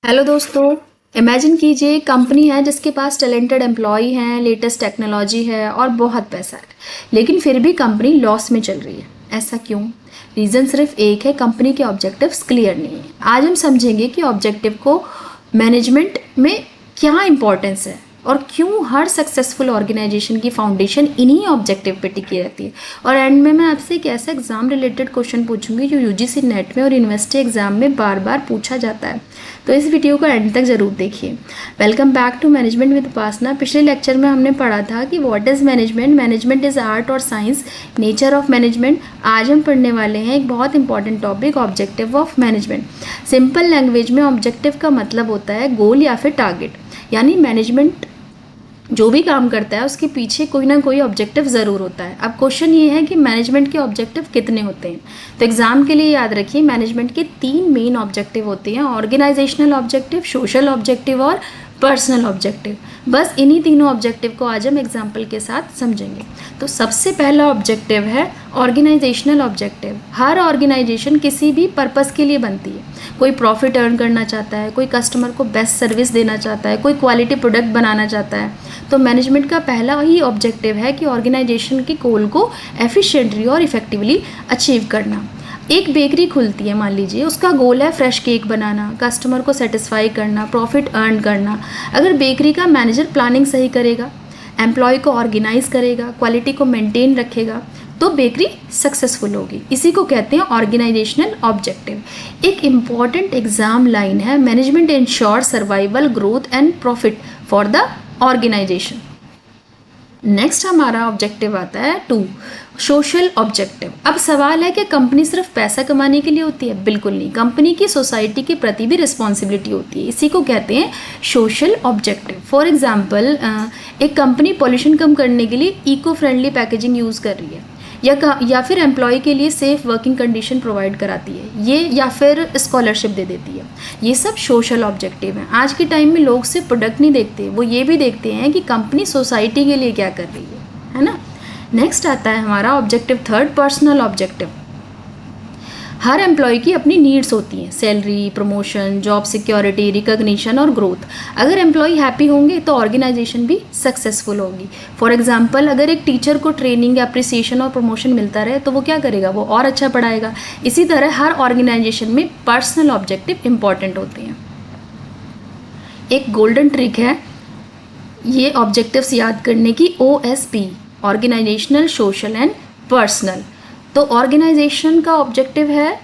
Hello दोस्तों। Imagine कीजिए company है जिसके पास टैलेंटेड एम्प्लॉय हैं, लेटेस्ट टेक्नोलॉजी है और बहुत पैसा है, लेकिन फिर भी कंपनी लॉस में चल रही है। ऐसा क्यों? रीज़न सिर्फ एक है, कंपनी के ऑब्जेक्टिव्स क्लियर नहीं है। आज हम समझेंगे कि ऑब्जेक्टिव को मैनेजमेंट में क्या इंपॉर्टेंस है और क्यों हर सक्सेसफुल ऑर्गेनाइजेशन की फाउंडेशन इन्हीं ऑब्जेक्टिव पे टिकी रहती है। और एंड में मैं आपसे एक ऐसा एग्जाम रिलेटेड क्वेश्चन पूछूंगी जो यूजीसी नेट में और यूनिवर्सिटी एग्जाम में बार बार पूछा जाता है, तो इस वीडियो को एंड तक ज़रूर देखिए। Welcome back to management with Upasana. पिछले लेक्चर में हमने पढ़ा था कि what is management, management is art और साइंस, नेचर ऑफ मैनेजमेंट। आज हम पढ़ने वाले हैं एक बहुत important topic, objective of management. Simple language में ऑब्जेक्टिव का मतलब होता है गोल या फिर टारगेट, यानी मैनेजमेंट जो भी काम करता है उसके पीछे कोई ना कोई ऑब्जेक्टिव ज़रूर होता है। अब क्वेश्चन ये है कि मैनेजमेंट के ऑब्जेक्टिव कितने होते हैं। तो एग्जाम के लिए याद रखिए, मैनेजमेंट के 3 मेन ऑब्जेक्टिव होते हैं, ऑर्गेनाइजेशनल ऑब्जेक्टिव, सोशल ऑब्जेक्टिव और पर्सनल ऑब्जेक्टिव। बस इन्हीं तीनों ऑब्जेक्टिव को आज हम एग्जाम्पल के साथ समझेंगे। तो सबसे पहला ऑब्जेक्टिव है ऑर्गेनाइजेशनल ऑब्जेक्टिव। हर ऑर्गेनाइजेशन किसी भी पर्पज़ के लिए बनती है। कोई प्रॉफिट अर्न करना चाहता है, कोई कस्टमर को बेस्ट सर्विस देना चाहता है, कोई क्वालिटी प्रोडक्ट बनाना चाहता है। तो मैनेजमेंट का पहला ही ऑब्जेक्टिव है कि ऑर्गेनाइजेशन के गोल को एफिशिएंटली और इफेक्टिवली अचीव करना। एक बेकरी खुलती है, मान लीजिए, उसका गोल है फ्रेश केक बनाना, कस्टमर को सेटिस्फाई करना, प्रॉफिट अर्न करना। अगर बेकरी का मैनेजर प्लानिंग सही करेगा, एम्प्लॉय को ऑर्गेनाइज करेगा, क्वालिटी को मेंटेन रखेगा, तो बेकरी सक्सेसफुल होगी। इसी को कहते हैं ऑर्गेनाइजेशनल ऑब्जेक्टिव। एक इम्पॉर्टेंट एग्जाम लाइन है, management ensure survival, growth and profit for the organisation. Next हमारा ऑब्जेक्टिव आता है 2, सोशल ऑब्जेक्टिव। अब सवाल है कि कंपनी सिर्फ पैसा कमाने के लिए होती है? बिल्कुल नहीं, कंपनी की सोसाइटी के प्रति भी रिस्पॉन्सिबिलिटी होती है। इसी को कहते हैं सोशल ऑब्जेक्टिव। फॉर एग्जाम्पल, एक कंपनी पॉल्यूशन कम करने के लिए इको फ्रेंडली पैकेजिंग यूज़ कर रही है, या फिर एम्प्लॉय के लिए सेफ वर्किंग कंडीशन प्रोवाइड कराती है, ये या फिर स्कॉलरशिप दे देती है। ये सब सोशल ऑब्जेक्टिव हैं। आज के टाइम में लोग सिर्फ प्रोडक्ट नहीं देखते, वो ये भी देखते हैं कि कंपनी सोसाइटी के लिए क्या कर रही है ना। नेक्स्ट आता है हमारा ऑब्जेक्टिव 3, पर्सनल ऑब्जेक्टिव। हर एम्प्लॉय की अपनी नीड्स होती हैं, salary, promotion, job security, recognition और ग्रोथ। अगर एम्प्लॉय हैप्पी होंगे तो ऑर्गेनाइजेशन भी सक्सेसफुल होगी। फॉर एग्जांपल, अगर एक टीचर को ट्रेनिंग, अप्रिसिएशन और प्रमोशन मिलता रहे तो वो क्या करेगा, वो और अच्छा पढ़ाएगा। इसी तरह हर ऑर्गेनाइजेशन में पर्सनल ऑब्जेक्टिव इंपॉर्टेंट होते हैं। एक गोल्डन ट्रिक है ये ऑब्जेक्टिव्स याद करने की, OSP, organisational, social and personal. तो ऑर्गेनाइजेशन का ऑब्जेक्टिव है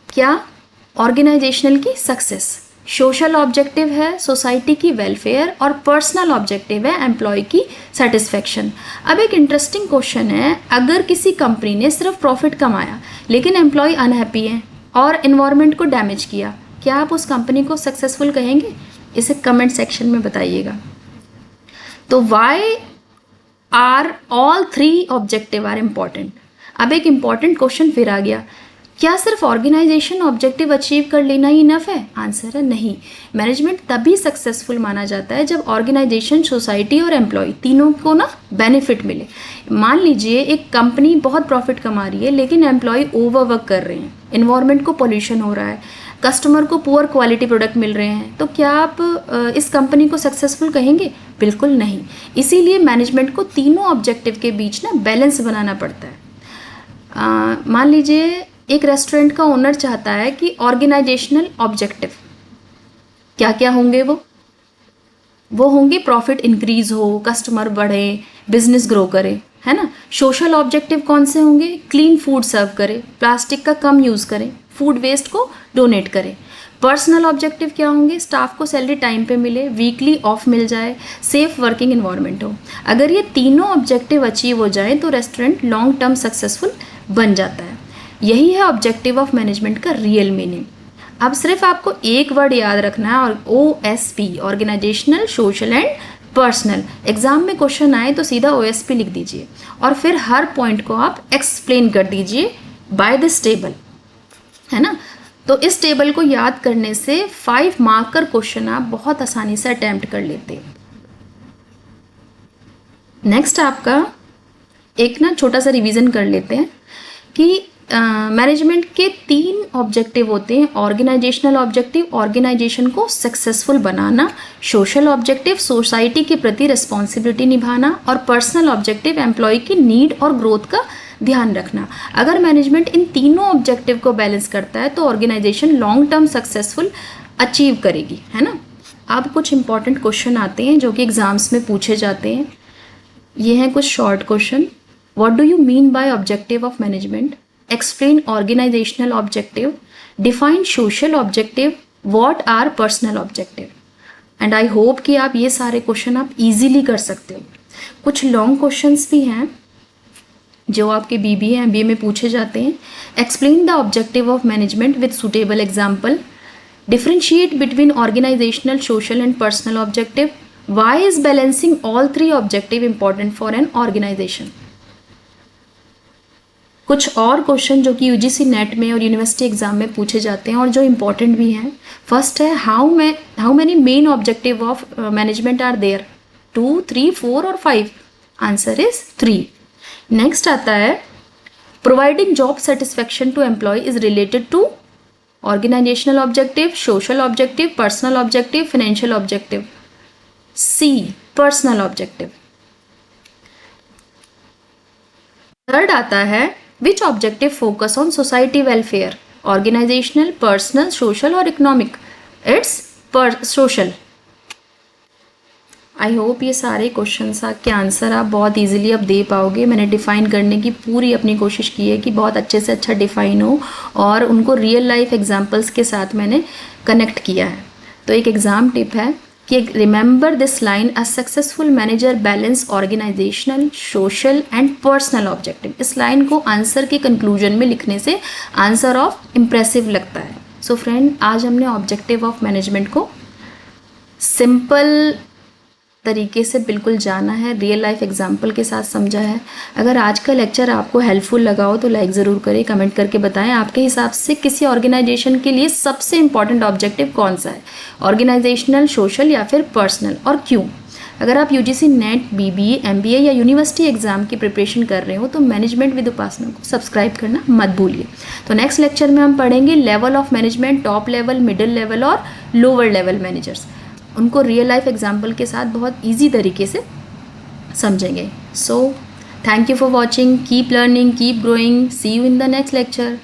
क्या? ऑर्गेनाइजेशनल की सक्सेस। सोशल ऑब्जेक्टिव है सोसाइटी की वेलफेयर और पर्सनल ऑब्जेक्टिव है एम्प्लॉय की सेटिस्फेक्शन। अब एक इंटरेस्टिंग क्वेश्चन है, अगर किसी कंपनी ने सिर्फ प्रॉफिट कमाया लेकिन एम्प्लॉय अनहैप्पी हैं और इन्वायरमेंट को डैमेज किया, क्या आप उस कंपनी को सक्सेसफुल कहेंगे? इसे कमेंट सेक्शन में बताइएगा। तो why are all 3 objective are important? अब एक इम्पॉर्टेंट क्वेश्चन फिर आ गया, क्या सिर्फ ऑर्गेनाइजेशन ऑब्जेक्टिव अचीव कर लेना ही इनफ है? आंसर है नहीं। मैनेजमेंट तभी सक्सेसफुल माना जाता है जब ऑर्गेनाइजेशन, सोसाइटी और एम्प्लॉय तीनों को ना बेनिफिट मिले। मान लीजिए एक कंपनी बहुत प्रॉफिट कमा रही है लेकिन एम्प्लॉय ओवरवर्क कर रहे हैं, इन्वायरमेंट को पोल्यूशन हो रहा है, कस्टमर को पुअर क्वालिटी प्रोडक्ट मिल रहे हैं, तो क्या आप इस कंपनी को सक्सेसफुल कहेंगे? बिल्कुल नहीं। इसीलिए मैनेजमेंट को तीनों ऑब्जेक्टिव के बीच ना बैलेंस बनाना पड़ता है। मान लीजिए एक रेस्टोरेंट का ओनर चाहता है कि ऑर्गेनाइजेशनल ऑब्जेक्टिव क्या क्या होंगे, वो होंगे प्रॉफिट इंक्रीज हो, कस्टमर बढ़े, बिजनेस ग्रो करे, है ना। सोशल ऑब्जेक्टिव कौन से होंगे? क्लीन फूड सर्व करे, प्लास्टिक का कम यूज़ करें, फूड वेस्ट को डोनेट करें। पर्सनल ऑब्जेक्टिव क्या होंगे? स्टाफ को सैलरी टाइम पे मिले, वीकली ऑफ मिल जाए, सेफ वर्किंग इन्वायरमेंट हो। अगर ये तीनों ऑब्जेक्टिव अचीव हो जाए तो रेस्टोरेंट लॉन्ग टर्म सक्सेसफुल बन जाता है। यही है ऑब्जेक्टिव ऑफ मैनेजमेंट का रियल मीनिंग। अब सिर्फ आपको एक वर्ड याद रखना है, और OSP, organisational, social and personal. Exam में क्वेश्चन आए तो सीधा OSP लिख दीजिए और फिर हर पॉइंट को आप एक्सप्लेन कर दीजिए बाय दिस टेबल, है ना। तो इस टेबल को याद करने से 5 मार्कर क्वेश्चन आप बहुत आसानी से अटेम्प्ट कर लेते हैं। नेक्स्ट आपका एक ना छोटा सा रिवीजन कर लेते हैं कि मैनेजमेंट के 3 ऑब्जेक्टिव होते हैं। ऑर्गेनाइजेशनल ऑब्जेक्टिव, ऑर्गेनाइजेशन को सक्सेसफुल बनाना। सोशल ऑब्जेक्टिव, सोसाइटी के प्रति रिस्पॉन्सिबिलिटी निभाना। और पर्सनल ऑब्जेक्टिव, एम्प्लॉय की नीड और ग्रोथ का ध्यान रखना। अगर मैनेजमेंट इन तीनों ऑब्जेक्टिव को बैलेंस करता है तो organisation long term successful achieve करेगी, है ना। अब कुछ इंपॉर्टेंट क्वेश्चन आते हैं जो कि एग्जाम्स में पूछे जाते हैं। ये हैं कुछ short question. What do you mean by objective of management? Explain organisational objective, define social objective, what are personal objective. And I hope कि आप ये सारे क्वेश्चन आप इजीली कर सकते हो। कुछ लॉन्ग क्वेश्चंस भी हैं जो आपके बीबीए एमबीए में पूछे जाते हैं। Explain the objective of management with suitable example. Differentiate between organisational, social and personal objective. Why is balancing all 3 objective important for an organisation. कुछ और क्वेश्चन जो कि यूजीसी नेट में और यूनिवर्सिटी एग्जाम में पूछे जाते हैं और जो इम्पॉर्टेंट भी हैं। फर्स्ट है how many main objective of management are there? 2, 3, 4 और 5? Answer is 3। नेक्स्ट आता है providing job satisfaction to employ is related to organisational objective, social objective, personal objective, financial objective. C, personal objective. Third आता है which objective focus on society welfare? Organisational, personal, social और economic? It's social. I hope ये सारे questions के answer आप बहुत easily अब दे पाओगे। मैंने डिफ़ाइन करने की पूरी अपनी कोशिश की है कि बहुत अच्छे से अच्छा डिफ़ाइन हो और उनको रियल लाइफ एग्जांपल्स के साथ मैंने कनेक्ट किया है। तो एक एग्ज़ाम टिप है कि remember this line, a successful manager balance organisational, social and personal objective. इस लाइन को आंसर के कंक्लूजन में लिखने से आंसर ऑफ इम्प्रेसिव लगता है। सो फ्रेंड, आज हमने ऑब्जेक्टिव ऑफ मैनेजमेंट को सिंपल तरीके से बिल्कुल जाना है, रियल लाइफ एग्जाम्पल के साथ समझा है। अगर आज का लेक्चर आपको हेल्पफुल लगा हो तो लाइक ज़रूर करें, कमेंट करके बताएं आपके हिसाब से किसी ऑर्गेनाइजेशन के लिए सबसे इंपॉर्टेंट ऑब्जेक्टिव कौन सा है, ऑर्गेनाइजेशनल, सोशल या फिर पर्सनल, और क्यों। अगर आप यूजीसी नेट, बीबीए, एमबीए या यूनिवर्सिटी एग्जाम की प्रिपरेशन कर रहे हो तो मैनेजमेंट विद उपासना को सब्सक्राइब करना मत भूलिए। तो नेक्स्ट लेक्चर में हम पढ़ेंगे level of management, top level, middle level और लोअर लेवल मैनेजर्स। उनको रियल लाइफ एग्जाम्पल के साथ बहुत ईजी तरीके से समझेंगे। So thank you for watching, keep learning, keep growing, see you in the next lecture.